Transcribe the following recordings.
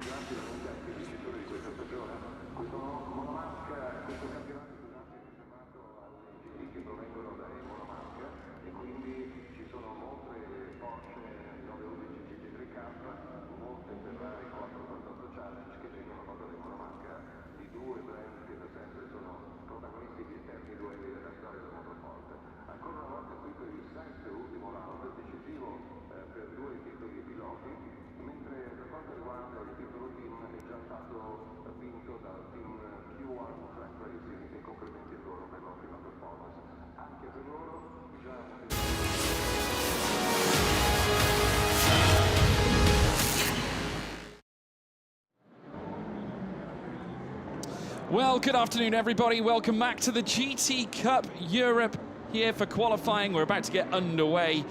grandi veramente anche vincitori di questa stagione. Questo monomarca, questo campionato scusate, è riservato alle GT che provengono dai monomarca e quindi ci sono molte Porsche 911 GT3 Cup, molte Ferrari 488 Challenge che tengono conto dei monomarca di due brand che da sempre sono protagonisti di eterni duelli della storia del motorsport. Ancora una volta qui per il sesto e ultimo round decisivo per due titoli piloti, mentre per quanto riguarda il titolo team è già stato vinto dal team Q1 Track Racing e complimenti a loro per l'ottima performance. Anche per loro già Well, good afternoon, everybody. Welcome back to the GT Cup Europe here for qualifying. We're about to get underway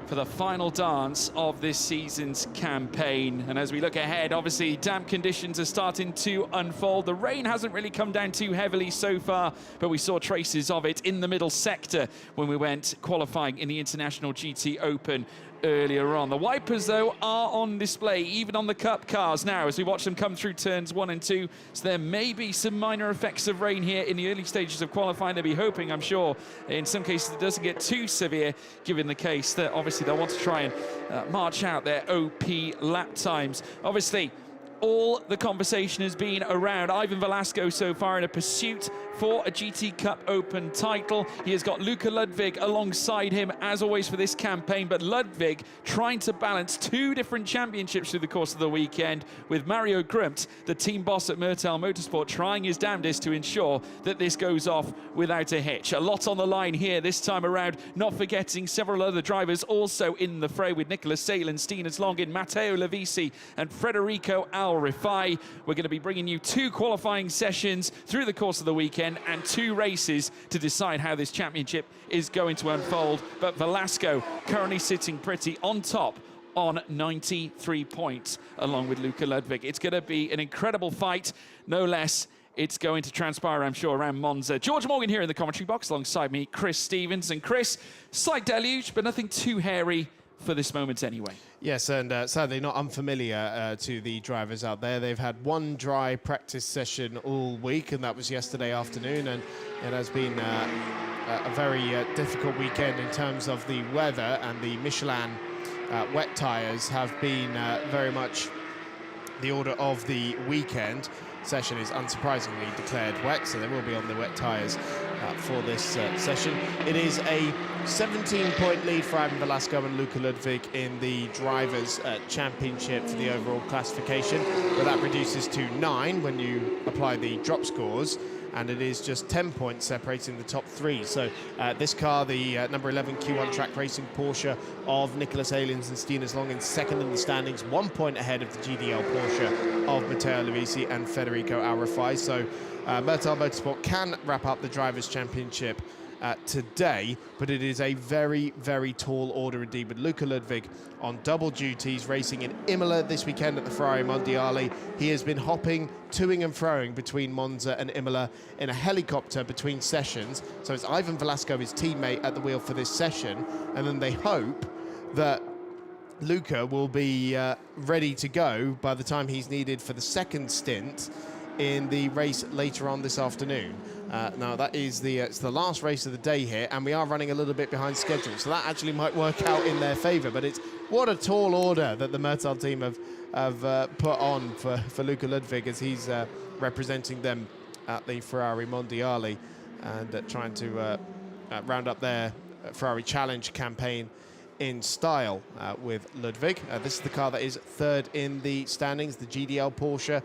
for the final dance of this season's campaign. And as we look ahead, obviously, damp conditions are starting to unfold. The rain hasn't really come down too heavily so far, but we saw traces of it in the middle sector when we went qualifying in the International GT Open earlier on. The wipers, though, are on display, even on the Cup cars now, as we watch them come through turns 1 and 2. So there may be some minor effects of rain here in the early stages of qualifying. They'll be hoping, I'm sure, in some cases it doesn't get too severe, given the case that obviously they'll want to try and march out their OP lap times. Obviously, all the conversation has been around Ivan Velasco so far in a pursuit for a GT Cup Open title. He has got Luka Ludwig alongside him, as always, for this campaign, but Ludwig trying to balance two different championships through the course of the weekend, with Mario Grumt, the team boss at Mertel Motorsport, trying his damnedest to ensure that this goes off without a hitch. A lot on the line here this time around, not forgetting several other drivers also in the fray, with Nicolas Salen, Stinas Longin, Matteo Lavisi and Federico Al Rifai. We're going to be bringing you two qualifying sessions through the course of the weekend and two races to decide how this championship is going to unfold. But Velasco currently sitting pretty on top on 93 points, along with Luka Ludwig. It's going to be an incredible fight, no less. It's going to transpire, I'm sure, around Monza. George Morgan here in the commentary box alongside me, Chris Stevens. And Chris, slight deluge, but nothing too hairy for this moment anyway. Yes, and sadly not unfamiliar to the drivers out there. They've had one dry practice session all week, and that was yesterday afternoon, and it has been a very difficult weekend in terms of the weather, and the Michelin wet tyres have been very much the order of the weekend. Session is unsurprisingly declared wet, so they will be on the wet tyres for this session. It is a 17-point lead for Ivan Velasco and Luka Ludwig in the Drivers' Championship for the overall classification, but that reduces to 9 when you apply the drop scores, and it is just 10 points separating the top three. So this car, the number 11 Q1 Track Racing Porsche of Nicolas Alins and Stinas Longin, second in the standings, 1 point ahead of the GDL Porsche of Matteo Lavisi and Federico Al Rifai. So Mertel Motorsport can wrap up the Drivers' Championship today, but it is a very, very tall order indeed, with Luka Ludwig on double duties, racing in Imola this weekend at the Ferrari Mondiale. He has been hopping, toing and froing between Monza and Imola in a helicopter between sessions. So it's Ivan Velasco, his teammate, at the wheel for this session, and then they hope that Luka will be ready to go by the time he's needed for the second stint in the race later on this afternoon. Now that is it's the last race of the day here, and we are running a little bit behind schedule, so that actually might work out in their favour. But it's what a tall order that the Mertel team have put on for Luka Ludwig, as he's representing them at the Ferrari Mondiale and trying to round up their Ferrari Challenge campaign in style with Ludwig. This is the car that is third in the standings, the GDL Porsche.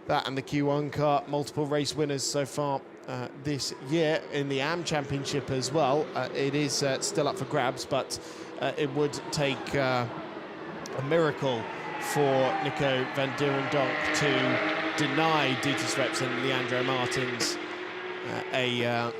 That and the Q1 car, multiple race winners so far this year in the AM Championship as well. It is still up for grabs, but it would take a miracle for Nico van Dierendonk to deny Dieter Reps and Leandro Martins a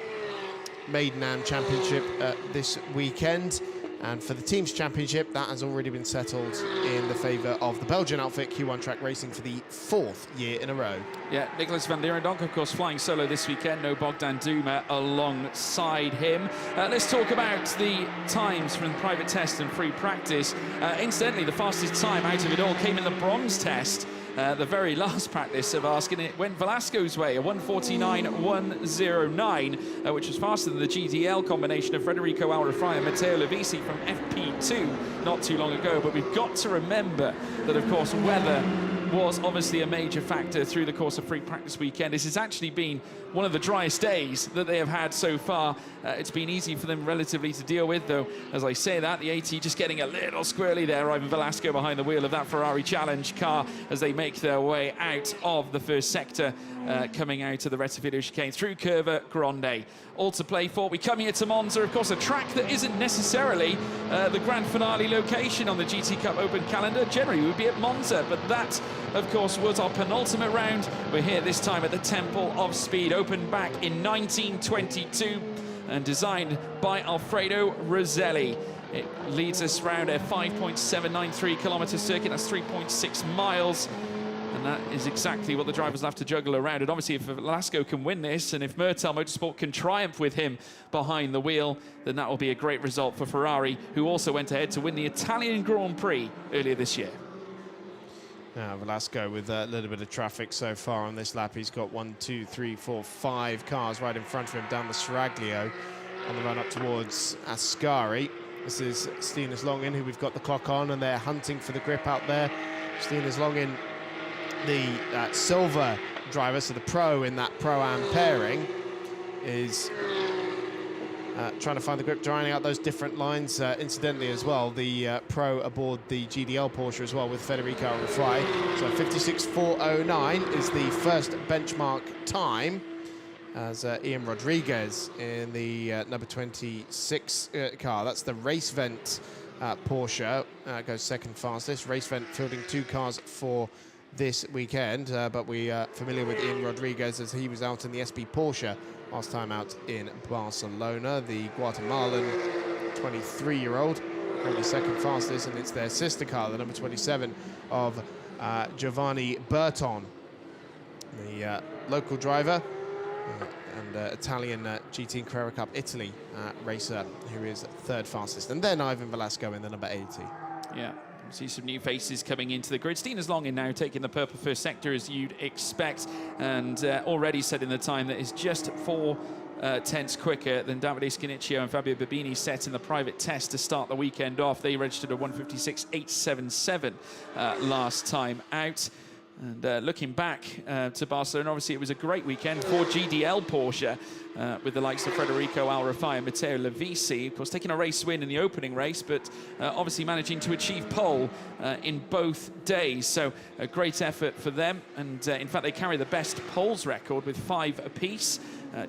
maiden AM Championship this weekend. And for the Teams Championship, that has already been settled in the favour of the Belgian outfit Q1 Track Racing for the 4th year in a row. Yeah, Nicolas van Dierendonk, of course, flying solo this weekend. No Bogdan Duma alongside him. Let's talk about the times from the private test and free practice. Incidentally, the fastest time out of it all came in the bronze test the very last practice of asking. It went Velasco's way, a 1:49.109, which was faster than the GDL combination of Federico Alrafai and Matteo Lovisi from FP2 not too long ago. But we've got to remember that, of course, weather was obviously a major factor through the course of free practice weekend. This has actually been one of the driest days that they have had so far. It's been easy for them relatively to deal with, though, as I say that, the AT just getting a little squirrely there. Ivan Velasco behind the wheel of that Ferrari Challenge car as they make their way out of the first sector, coming out of the Rettifido chicane through Curva Grande. All to play for. We come here to Monza, of course, a track that isn't necessarily the grand finale location on the GT Cup Open calendar. Generally, we would be at Monza, but that, of course, was our penultimate round. We're here this time at the Temple of Speed, opened back in 1922 and designed by Alfredo Roselli. It leads us round a 5.793 kilometre circuit. That's 3.6 miles. And that is exactly what the drivers will have to juggle around. And obviously, if Velasco can win this, and if Murtel Motorsport can triumph with him behind the wheel, then that will be a great result for Ferrari, who also went ahead to win the Italian Grand Prix earlier this year. Now, Velasco with a little bit of traffic so far on this lap. He's got 1, 2, 3, 4, 5 cars right in front of him down the Seraglio on the run up towards Ascari. This is Stinus Longin, who we've got the clock on, and they're hunting for the grip out there. Stinus Longin, the silver driver, so the pro in that Pro-Am pairing, is trying to find the grip, drying out those different lines. Incidentally as well, the pro aboard the GDL Porsche as well with Federico Alrafai. So 56.409 is the first benchmark time, as Ian Rodriguez in the number 26 car. That's the race vent Porsche, goes second fastest. Race vent fielding 2 cars for this weekend, but we are familiar with Ian Rodriguez as he was out in the SP Porsche last time out in Barcelona. The Guatemalan 23-year-old, currently second fastest, and it's their sister car, the number 27 of Giovanni Berton, the local driver and Italian GT and Carrera Cup Italy racer, who is third fastest. And then Ivan Velasco in the number 80. Yeah. See some new faces coming into the grid. Stinus Longin now taking the purple first sector, as you'd expect, and already setting the time that is just 4 tenths quicker than Davide Scanicchio and Fabio Babini set in the private test to start the weekend off. They registered a 1:56.877 last time out. And looking back to Barcelona, obviously it was a great weekend for GDL Porsche, with the likes of Federico Alrafai and Matteo Lovisi, of course taking a race win in the opening race, but obviously managing to achieve pole in both days. So a great effort for them, and in fact they carry the best poles record with 5 apiece,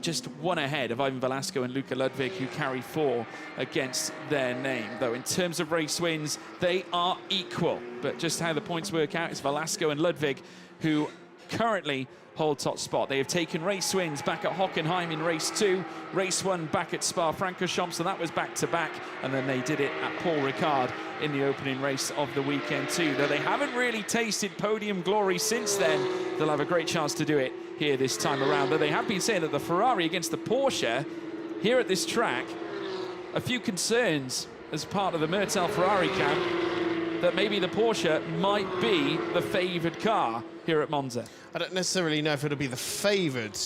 just 1 ahead of Ivan Velasco and Luca Ludwig, who carry 4 against their name. Though in terms of race wins, they are equal. But just how the points work out, it's Velasco and Ludwig who currently hold top spot. They have taken race wins back at Hockenheim in race 2, race 1 back at Spa-Francorchamps, so that was back-to-back, and then they did it at Paul Ricard in the opening race of the weekend too. Though they haven't really tasted podium glory since then, they'll have a great chance to do it here this time around. Though they have been saying that the Ferrari against the Porsche here at this track, a few concerns as part of the Murtel Ferrari camp, that maybe the Porsche might be the favoured car here at Monza. I don't necessarily know if it'll be the favoured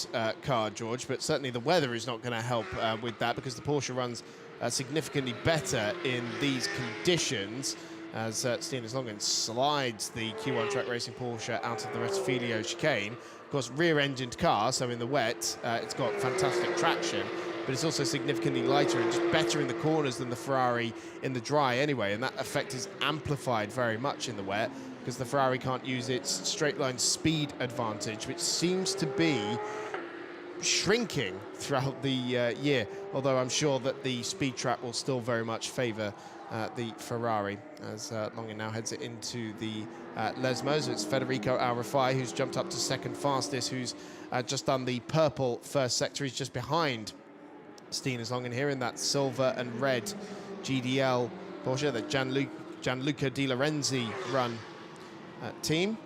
car, George, but certainly the weather is not going to help with that, because the Porsche runs significantly better in these conditions, as Stinus Longin slides the Q1 Track Racing Porsche out of the Rettifido chicane. Of course, rear-engined car, so in the wet, it's got fantastic traction, but it's also significantly lighter and just better in the corners than the Ferrari in the dry anyway, and that effect is amplified very much in the wet, because the Ferrari can't use its straight-line speed advantage, which seems to be shrinking throughout the year, although I'm sure that the speed trap will still very much favour the Ferrari, as Longin now heads it into the Lesmos. It's Federico Alrafai who's jumped up to second fastest, who's just done the purple first sector. He's just behind Stinus Longin here in that silver and red GDL Porsche, the Gianluca Di Lorenzi run team.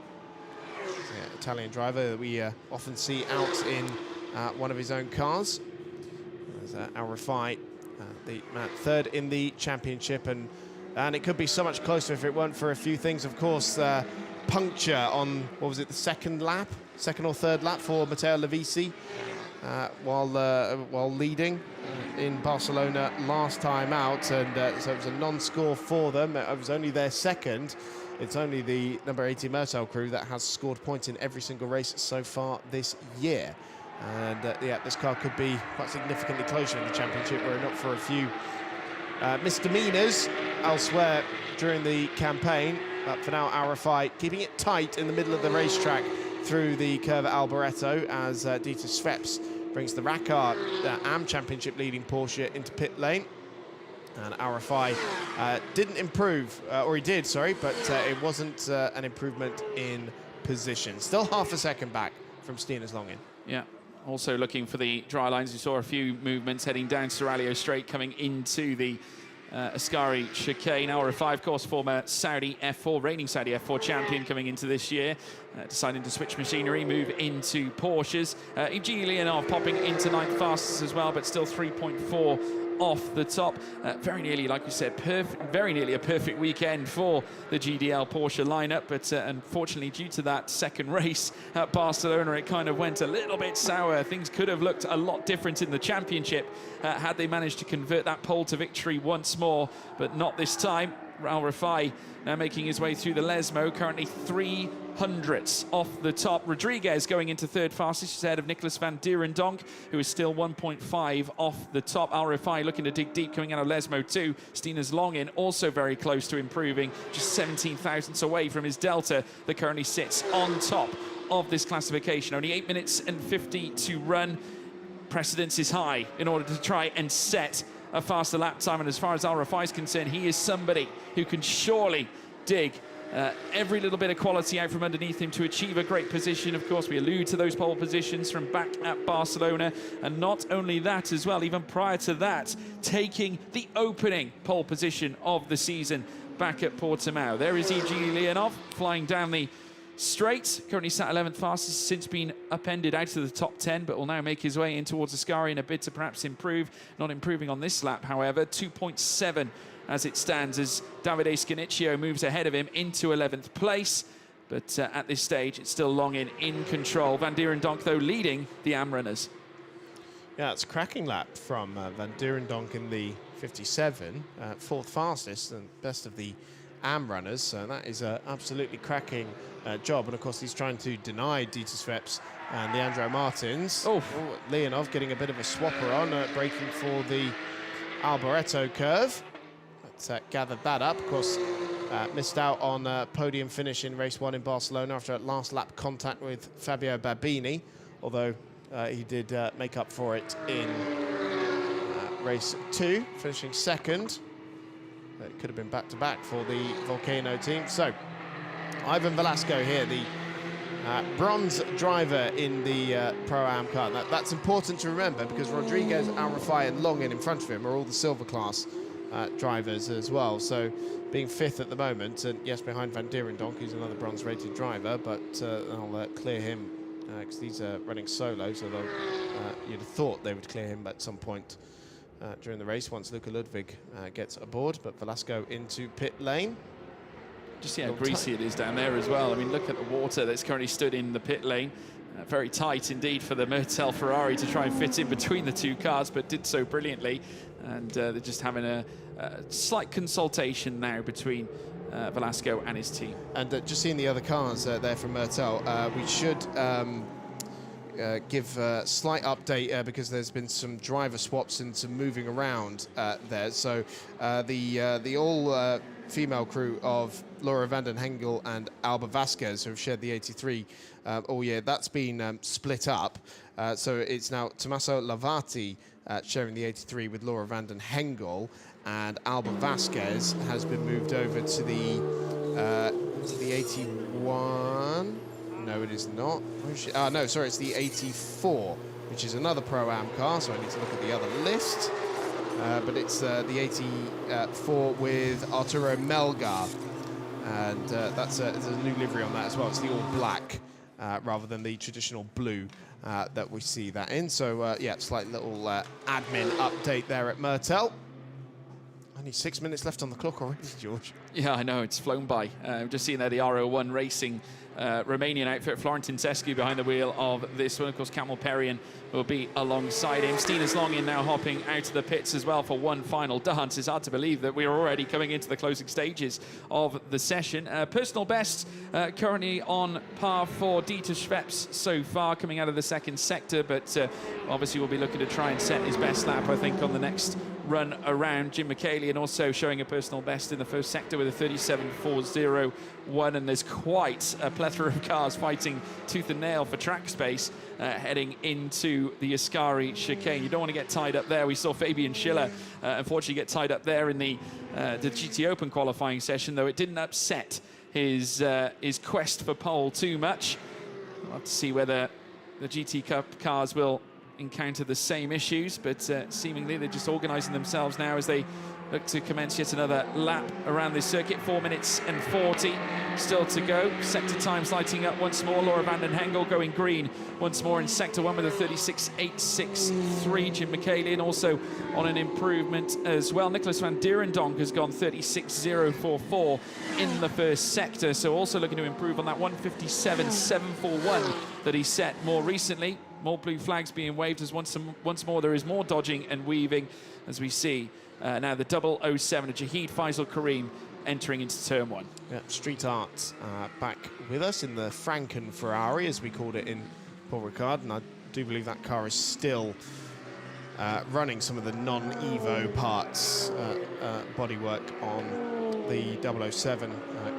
The Italian driver that we often see out in one of his own cars. There's Alrafai, the third in the championship, and it could be so much closer if it weren't for a few things. Of course, puncture on, what was it, the second or third lap for Matteo Levisi while leading in Barcelona last time out, and so it was a non-score for them. It was only their second. It's only the number 80 Myrtle crew that has scored points in every single race so far this year. And yeah, this car could be quite significantly closer in the championship were it not for a few misdemeanors elsewhere during the campaign. But for now, RFI keeping it tight in the middle of the racetrack through the curve at Alboreto as Dieter Schweppes brings the Rackard AM Championship leading Porsche into pit lane. And RFI didn't improve, or he did, sorry, but it wasn't an improvement in position. Still half a second back from Stina's Longin. Yeah, also looking for the dry lines. We saw a few movements heading down Seraglio Straight coming into the Ascari chicane. RFI, of course, former Saudi F4, reigning Saudi F4 champion coming into this year. Deciding to switch machinery, move into Porsches. Evgeny Leonov popping into 9th fastest as well, but still 3.4 off the top. Very nearly, like we said, very nearly a perfect weekend for the GDL Porsche lineup, but unfortunately, due to that second race at Barcelona, it kind of went a little bit sour. Things could have looked a lot different in the championship had they managed to convert that pole to victory once more, but not this time. Al Rafai now making his way through the Lesmo, currently 300ths off the top. Rodriguez going into third fastest, ahead of Nicolas van Dierendonck, who is still 1.5 off the top. Al Rafai looking to dig deep coming out of Lesmo 2. Stina's Longin also very close to improving, just 17 thousandths away from his Delta that currently sits on top of this classification. Only 8 minutes and 50 to run. Precedence is high in order to try and set a faster lap time, and as far as Al Rafai is concerned, he is somebody who can surely dig every little bit of quality out from underneath him to achieve a great position. Of course, we allude to those pole positions from back at Barcelona, and not only that as well, even prior to that, taking the opening pole position of the season back at Portimao. There is Evgeny Leonov flying down the straight, currently sat 11th fastest, since been upended out of the top 10, but will now make his way in towards Ascari in a bid to perhaps improve. Not improving on this lap, however, 2.7 as it stands, as Davide Scanicchio moves ahead of him into 11th place. But at this stage, it's still Longin in control. Van Dierendonck, though, leading the AM runners. Yeah, it's a cracking lap from Van Dierendonck in the 57, fourth fastest and best of the AM runners, so that is an absolutely cracking job. And of course, he's trying to deny Dieter Schweppes and Leandro Martins. Leonov getting a bit of a swapper on, braking for the Alboreto curve. But gathered that up. Of course, missed out on podium finish in race 1 in Barcelona after a last lap contact with Fabio Babini, although he did make up for it in race 2, finishing second. It could have been back-to-back for the Volcano team. So, Ivan Velasco here, the bronze driver in the Pro-Am car. That's important to remember because Rodriguez, Al Rafai and Longin in front of him are all the silver class drivers as well. So, being 5th at the moment, and yes, behind Van Dierendonck, who's another bronze-rated driver, but I'll clear him because he's running solo, so you'd have thought they would clear him at some point during the race once Luca Ludwig gets aboard, but Velasco into pit lane. Just see how greasy it is down there as well. I mean, look at the water that's currently stood in the pit lane. Very tight indeed for the Myrtle Ferrari to try and fit in between the two cars, but did so brilliantly. And they're just having a slight consultation now between Velasco and his team. And just seeing the other cars there from Myrtle, we should give a slight update because there's been some driver swaps and some moving around there. So the all-female crew of Laura van den Hengel and Alba Vasquez, who have shared the 83 all year, that's been split up. So it's now Tommaso Lavati sharing the 83 with Laura van den Hengel, and Alba Vasquez has been moved over to the 81. No, it is not. No, sorry, it's the 84, which is another Pro-Am car, so I need to look at the other list. But it's the 84 with Arturo Melgar, and there's a new livery on that as well. It's the all-black rather than the traditional blue that we see that in. So, yeah, slight little admin update there at Myrtle. Only 6 minutes left on the clock already, George. Yeah, I know, it's flown by. Just seeing there the RO1 Racing Romanian outfit, Florentin Sescu behind the wheel of this one. Of course, Camel Perrion will be alongside him. Stinas Longin now hopping out of the pits as well for one final dance. It's hard to believe that we're already coming into the closing stages of the session. Personal best currently on par for Dieter Schweppes so far, coming out of the second sector, but obviously we'll be looking to try and set his best lap, I think, on the next run around. Jim McKaylee and also showing a personal best in the first sector with a 37.401, and there's quite a plethora of cars fighting tooth and nail for track space heading into the Ascari chicane. You don't want to get tied up there. We saw Fabian Schiller unfortunately get tied up there in the GT Open qualifying session, though it didn't upset his quest for pole too much. We'll have to see whether the GT Cup cars will encounter the same issues, but seemingly they're just organising themselves now as they look to commence yet another lap around this circuit. 4 minutes and 40 still to go. Sector times lighting up once more. Laura van den Hengel going green once more in sector 1 with a 36.863. Jim McKaylee also on an improvement as well. Nicholas van Dierendonck has gone 36.044 in the first sector, so also looking to improve on that 157.741 that he set more recently. More blue flags being waved as once more there is more dodging and weaving as we see now the 007 of Jahid Faisal Karim entering into turn 1. Yeah, Street Art back with us in the Franken Ferrari, as we called it in Paul Ricard, and I do believe that car is still running some of the non-Evo parts bodywork on the 007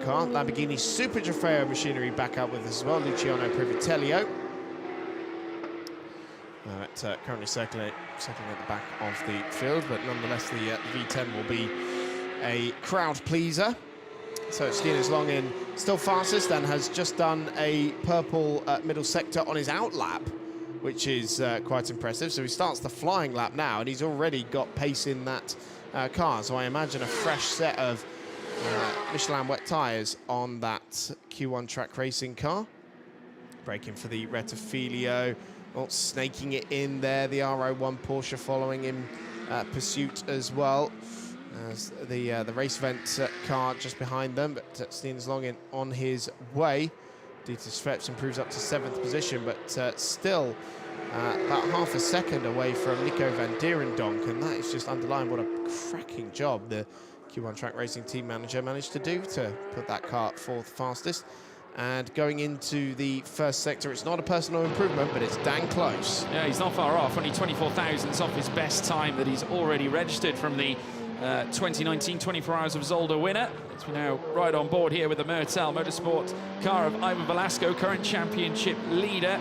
car. Lamborghini Super Trofeo machinery back out with us as well. Luciano Privitello. Currently circling at the back of the field, but nonetheless the V10 will be a crowd pleaser. So Stinas Longin still fastest and has just done a purple middle sector on his out lap, which is quite impressive. So he starts the flying lap now, and he's already got pace in that car. So I imagine a fresh set of Michelin wet tyres on that Q1 track racing car. Braking for the Rettifilio. Well, snaking it in there, the RO1 Porsche following in pursuit as well as the race event car just behind them, but Stinas Longin on his way. Dieter Schweppes improves up to 7th position, but still about half a second away from Nico van Dierendonck, and that is just underlying what a cracking job the Q1 Track Racing team manager managed to do to put that car fourth fastest. And going into the first sector, it's not a personal improvement, but it's dang close. Yeah, he's not far off, only 24 thousandths off his best time that he's already registered from the 2019 24 Hours of Zolder winner. As we now ride on board here with the Mertel Motorsport car of Ivan Velasco, current championship leader.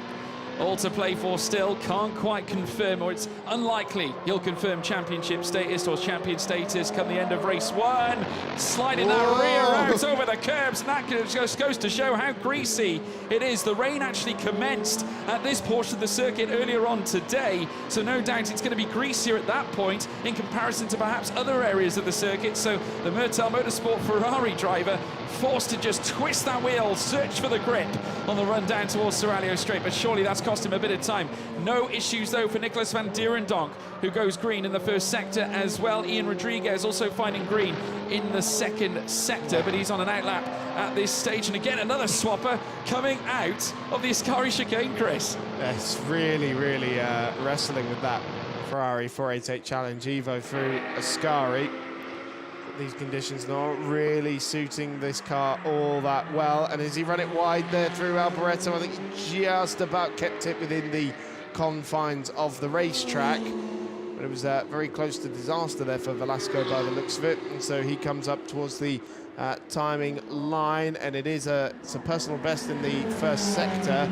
All to play for still, can't quite confirm, or it's unlikely he'll confirm championship status or champion status come the end of race 1. Sliding that rear out over the curbs, and that just goes to show how greasy it is. The rain actually commenced at this portion of the circuit earlier on today, so no doubt it's going to be greasier at that point in comparison to perhaps other areas of the circuit. So the Mertel Motorsport Ferrari driver forced to just twist that wheel, search for the grip on the run down towards Seraglio Straight, but surely that's cost him a bit of time. No issues though for Nicholas van Dierendonck, who goes green in the first sector as well. Ian Rodriguez also finding green in the second sector, but he's on an outlap at this stage. And again, another swapper coming out of the Ascari chicane, Chris. It's really wrestling with that Ferrari 488 Challenge Evo through Ascari. These conditions not really suiting this car all that well. And as he run it wide there through Alboreto, I think he just about kept it within the confines of the racetrack. But it was very close to disaster there for Velasco by the looks of it. And so he comes up towards the timing line, and it's a personal best in the first sector.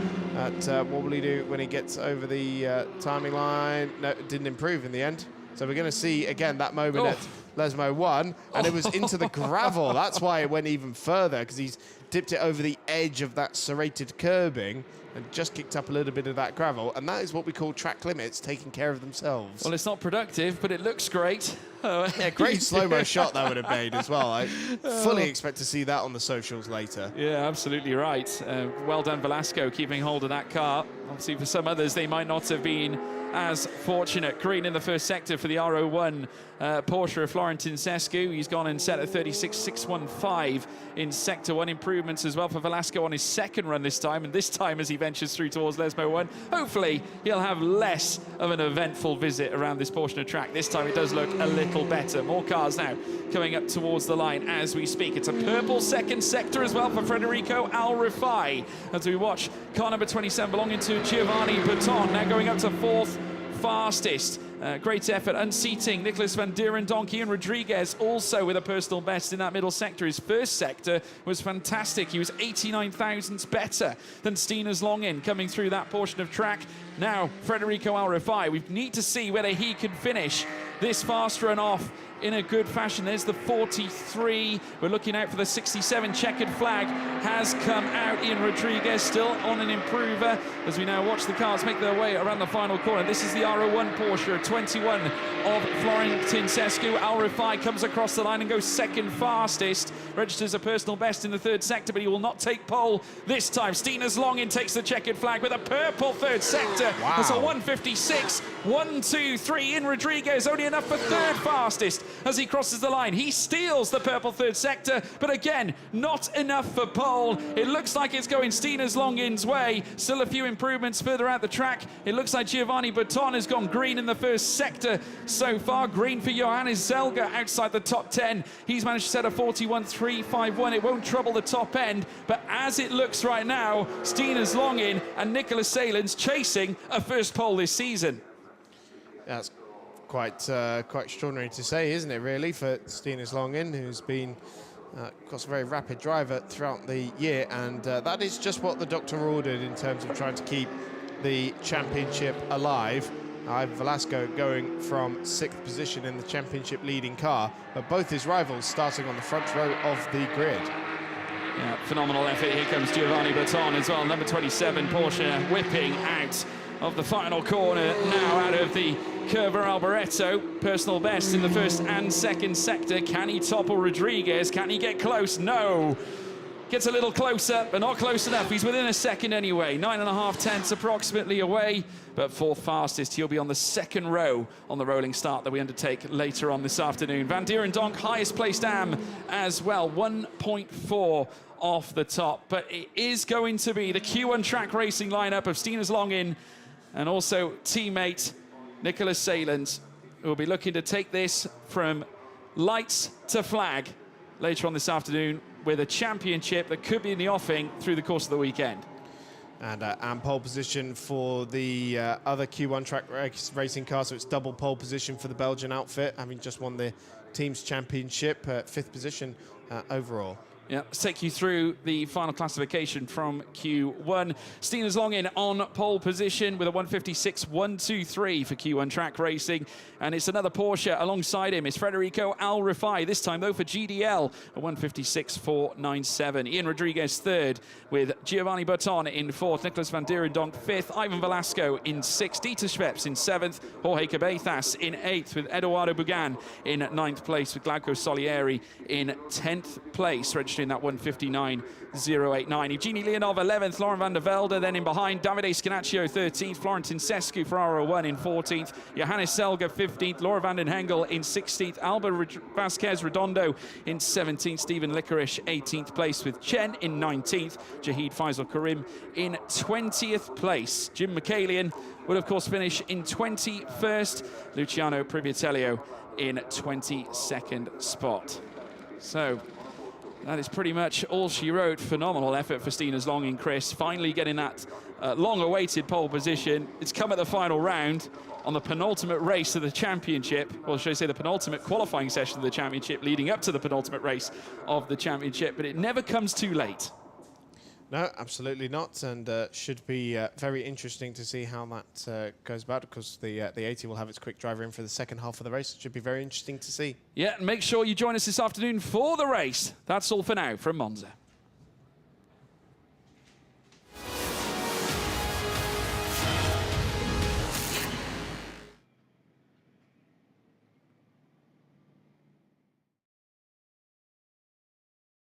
What will he do when he gets over the timing line? No, it didn't improve in the end. So we're going to see again that moment at Lesmo 1, and it was into the gravel. That's why it went even further, because he's dipped it over the edge of that serrated curbing and just kicked up a little bit of that gravel. And that is what we call track limits taking care of themselves. Well, it's not productive, but it looks great. Yeah, great slow-mo shot that would have made as well. I fully expect to see that on the socials later. Yeah, absolutely right. Well done, Velasco, keeping hold of that car. Obviously, for some others, they might not have been as fortunate. Green in the first sector for the R01 Porsche of Florentin Sescu. He's gone and set at 36.615 in Sector 1. Improvements as well for Velasco on his second run this time, and this time as he ventures through towards Lesmo 1. Hopefully, he'll have less of an eventful visit around this portion of track. This time it does look a little better. More cars now coming up towards the line as we speak. It's a purple second sector as well for Federico Al Rifai as we watch car number 27 belonging to Giovanni Berton now going up to fourth fastest. Great effort unseating Nicholas van Dierendonck. Ian Rodriguez also with a personal best in that middle sector. His first sector was fantastic. He was 89 thousandths better than Steeners Longin coming through that portion of track. Now Federico Al Rifai, we need to see whether he can finish this fast run off in a good fashion. There's the 43. We're looking out for the 67. Checkered flag has come out. Ian Rodriguez still on an improver as we now watch the cars make their way around the final corner. This is the R01 Porsche 21 of Florentin Sescu. Al Rifai comes across the line and goes second fastest. Registers a personal best in the third sector, but he will not take pole this time. Steeners Longin takes the checkered flag with a purple third sector. Wow. That's a 156. 1, 2, 3. Ian Rodriguez only enough for third fastest. As he crosses the line, he steals the purple third sector, but again, not enough for pole. It looks like it's going Steeners Longin's way. Still a few improvements further out the track. It looks like Giovanni Berton has gone green in the first sector so far. Green for Johannes Zelga outside the top 10. He's managed to set a 41.351. It won't trouble the top end, but as it looks right now, Steeners Longin and Nicholas Salins chasing a first pole this season. That's quite extraordinary to say, isn't it, really, for Steeners Longin, who's been, of course, a very rapid driver throughout the year, and that is just what the doctor ordered in terms of trying to keep the championship alive. Velasco going from 6th position in the championship leading car, but both his rivals starting on the front row of the grid. Yeah, phenomenal effort. Here comes Giovanni Berton as well, number 27 Porsche whipping out of the final corner, now out of the Curva Alboreto. Personal best in the first and second sector. Can he topple Rodriguez? Can he get close? No. Gets a little closer, but not close enough. He's within a second anyway. 9.5 tenths approximately away, but fourth fastest. He'll be on the second row on the rolling start that we undertake later on this afternoon. Van Dierendonck, highest placed AM as well, 1.4 off the top. But it is going to be the Q1 track racing lineup of Steeners Longin and also teammate Nicholas Salins, who will be looking to take this from lights to flag later on this afternoon with a championship that could be in the offing through the course of the weekend. And pole position for the other Q1 track racing car, so it's double pole position for the Belgian outfit, having just won the team's championship, 5th position overall. Yeah, let's take you through the final classification from Q1. Steeners Longin on pole position with a 156.123 for Q1 track racing. And it's another Porsche alongside him. It's Federico Al Rifai, this time though for GDL, a 156.497. Ian Rodriguez third with Giovanni Berton in fourth. Nicholas van Dierendonck fifth. Ivan Velasco in sixth. Dieter Schweppes in seventh. Jorge Cabezas in eighth with Eduardo Bugan in ninth place with Glauco Solieri in 10th place. In that 159.089. Evgeny Leonov 11th, Lauren van der Velde then in behind, Davide Scanaccio 13th, Florentin Sescu for R01 in 14th, Johannes Selga 15th, Laura van den Hengel in 16th, Alba Vasquez Redondo in 17th, Stephen Licorice 18th place with Chen in 19th, Jahid Faisal Karim in 20th place. Jim McCallion will of course finish in 21st, Luciano Privitello in 22nd spot. So that is pretty much all she wrote. Phenomenal effort for Steeners Longin, Chris. Finally getting that long-awaited pole position. It's come at the final round on the penultimate race of the championship. Well, should I say the penultimate qualifying session of the championship leading up to the penultimate race of the championship. But it never comes too late. No, absolutely not, and should be very interesting to see how that goes about, because the 80 will have its quick driver in for the second half of the race. It should be very interesting to see. Yeah, and make sure you join us this afternoon for the race. That's all for now from Monza.